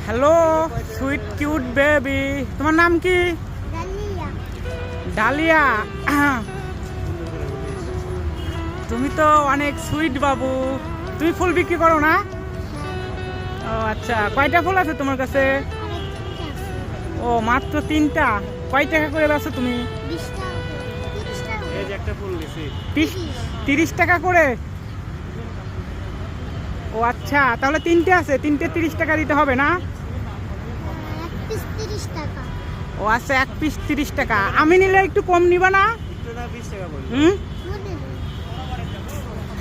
Hello sweet cute baby, তোমার নাম কি? ডালিয়া। তুমি তো অনেক সুইট বাবু। তুমি ফুল বিক্রি করো না? ও আচ্ছা, কয়টা ফুল আছে তোমার কাছে? ও মাত্র 3টা। কয় টাকা করে বেচো তুমি? 30 টাকা করে। ও আচ্ছা, তাহলে 3টে আছে, 3টে 30 টাকা দিতে হবে না? ও আচ্ছা, 1 পিস 30 টাকা। আমি নিলে একটু কম নিবা না?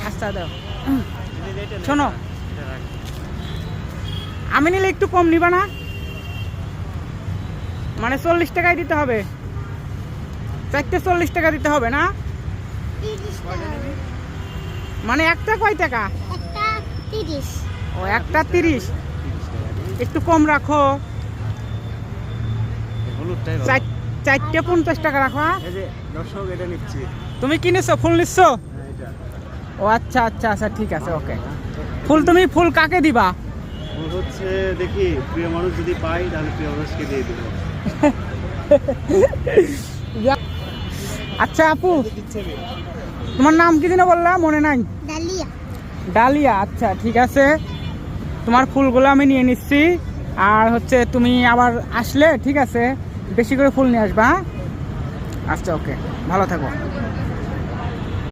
আচ্ছা দাও। শোনো, আমি নিলে একটু কম নিবা না? মানে 40 টাকায় দিতে হবে, 4টে 40 টাকা দিতে হবে না? মানে একটা কয় টাকা? ও একটা 30। একটু কম রাখো, 4টে 50 টাকা রাখো। তুমি কিনেছো, ফুল নিচ্ছ? ও আচ্ছা আচ্ছা আচ্ছা, ঠিক আছে, ওকে। ফুল তুমি ফুল কাকে দিবা? ফুল হচ্ছে দেখি প্রিয় মানুষ যদি পাই তাহলে প্রিয় মানুষকে দিয়ে দেবো। আচ্ছা আপু, তোমার নাম কি যেন বললাম, মনে নাই? ডালিয়া। ডালিয়া, আচ্ছা ঠিক আছে। তোমার ফুলগুলো আমি নিয়ে নিচ্ছি। আর হচ্ছে তুমি আবার আসলে ঠিক আছে, বেশি করে ফুল নিয়ে আসবা। আচ্ছা ওকে, ভালো থাকো।